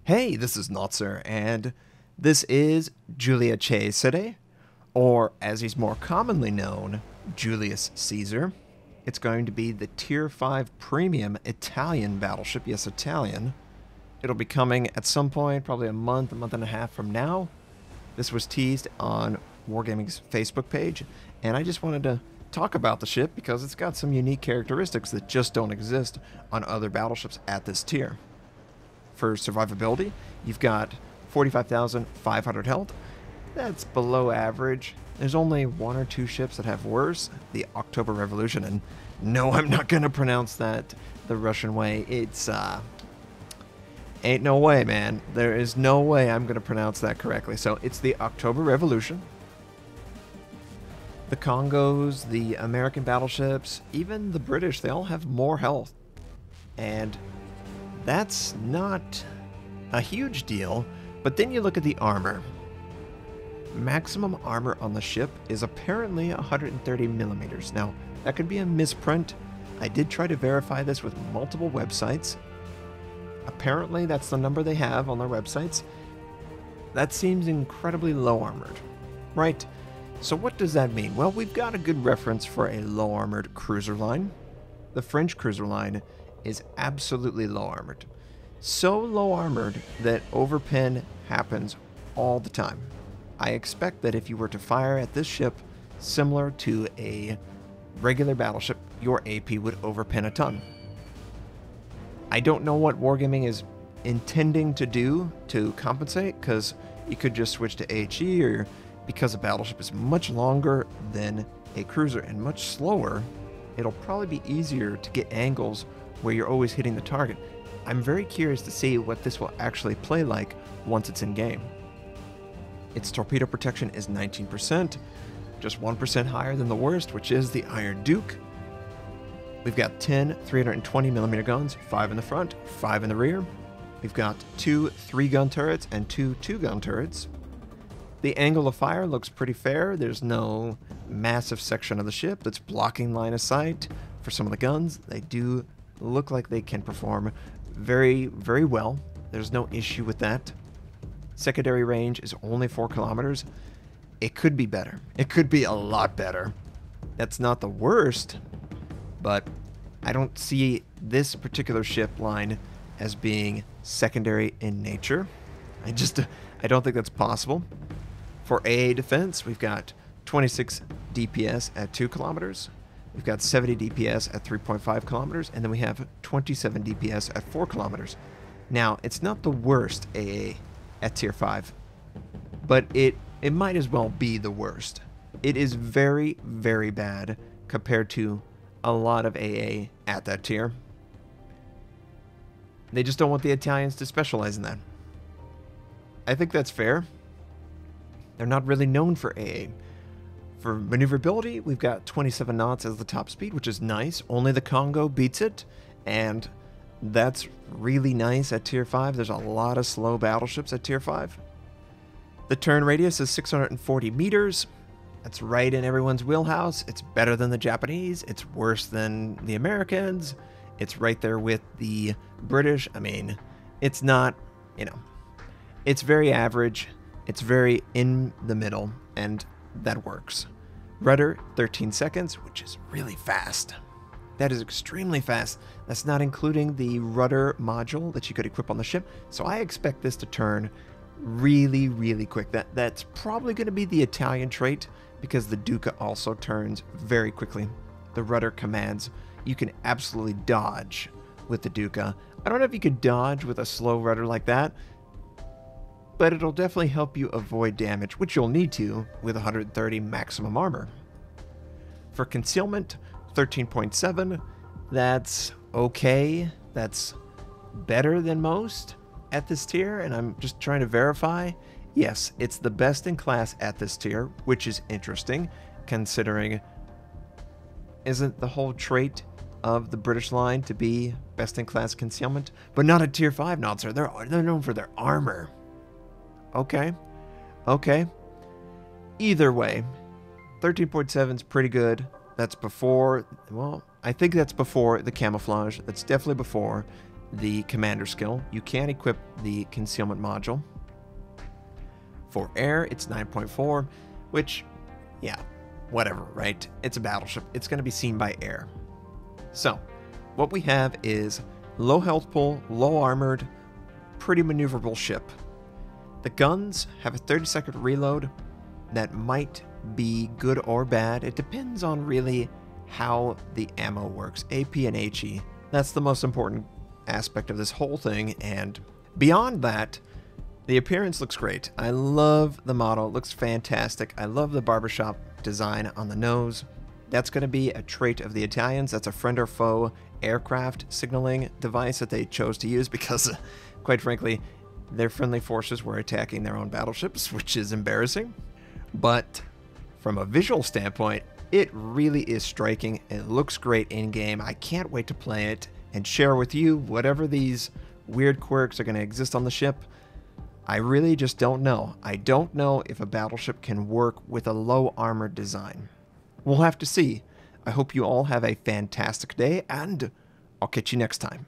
Hey, this is Notser, and this is Giulio Cesare, or as he's more commonly known, Julius Caesar. It's going to be the Tier 5 Premium Italian battleship. Yes, Italian. It'll be coming at some point, probably a month and a half from now. This was teased on Wargaming's Facebook page, and I just wanted to talk about the ship because it's got some unique characteristics that just don't exist on other battleships at this tier. For survivability, you've got 45,500 health. That's below average. There's only one or two ships that have worse. The October Revolution, and no, I'm not going to pronounce that the Russian way. It's, ain't no way, man. There is no way I'm going to pronounce that correctly. So it's the October Revolution. The Congos, the American battleships, even the British, they all have more health. And that's not a huge deal, but then you look at the armor. Maximum armor on the ship is apparently 130 millimeters. Now, that could be a misprint. I did try to verify this with multiple websites. Apparently, that's the number they have on their websites. That seems incredibly low armored, right? So what does that mean? Well, we've got a good reference for a low armored cruiser line. The French cruiser line is absolutely low armored. So low armored that overpin happens all the time. I expect that if you were to fire at this ship similar to a regular battleship, your AP would overpin a ton. I don't know what Wargaming is intending to do to compensate, because you could just switch to HE, or because a battleship is much longer than a cruiser and much slower, it'll probably be easier to get angles where you're always hitting the target. I'm very curious to see what this will actually play like once it's in game. Its torpedo protection is 19%, just 1% higher than the worst, which is the Iron Duke. We've got 10 320mm guns, 5 in the front, 5 in the rear. We've got 2 3-gun turrets and 2 2-gun turrets. The angle of fire looks pretty fair. There's no massive section of the ship that's blocking line of sight. For some of the guns, they do look like they can perform very, very well. There's no issue with that. Secondary range is only 4 kilometers. It could be better. It could be a lot better. That's not the worst, but I don't see this particular ship line as being secondary in nature. I don't think that's possible. For AA defense, we've got 26 DPS at 2 kilometers. We've got 70 DPS at 3.5 kilometers, and then we have 27 DPS at 4 kilometers. Now, it's not the worst AA at Tier 5, but it might as well be the worst. It is very, very bad compared to a lot of AA at that tier. They just don't want the Italians to specialize in that. I think that's fair. They're not really known for AA. For maneuverability, we've got 27 knots as the top speed, which is nice. Only the Congo beats it, and that's really nice at Tier 5. There's a lot of slow battleships at Tier 5. The turn radius is 640 meters. That's right in everyone's wheelhouse. It's better than the Japanese. It's worse than the Americans. It's right there with the British. I mean, it's not, it's very average. It's very in the middle, and that works. Rudder, 13 seconds, which is really fast. That is extremely fast. That's not including the rudder module that you could equip on the ship. So I expect this to turn really, really quick. That's probably going to be the Italian trait, because the Duca also turns very quickly. The rudder commands. You can absolutely dodge with the Duca. I don't know if you could dodge with a slow rudder like that, but it'll definitely help you avoid damage, which you'll need to with 130 maximum armor. For concealment, 13.7. That's okay. That's better than most at this tier, and I'm just trying to verify. Yes, it's the best in class at this tier, which is interesting, considering isn't the whole trait of the British line to be best in class concealment? But not at Tier 5, Notser. They're known for their armor. Okay. Either way, 13.7 is pretty good. That's before, well, I think that's before the camouflage. That's definitely before. the commander skill, you can equip the concealment module. For air, it's 9.4, which, yeah, whatever, right? It's a battleship. It's going to be seen by air. So, what we have is low health pool, low armored, pretty maneuverable ship. The guns have a 30-second reload that might be good or bad. It depends on really how the ammo works, AP and HE. That's the most important aspect of this whole thing, and beyond that, the appearance looks great. I love the model. It looks fantastic. I love the barbershop design on the nose. That's going to be a trait of the Italians. That's a friend or foe aircraft signaling device that they chose to use because, quite frankly, their friendly forces were attacking their own battleships, which is embarrassing. But from a visual standpoint, it really is striking. It looks great in-game. I can't wait to play it and share with you whatever these weird quirks are going to exist on the ship. I really just don't know. I don't know if a battleship can work with a low armored design. We'll have to see. I hope you all have a fantastic day, and I'll catch you next time.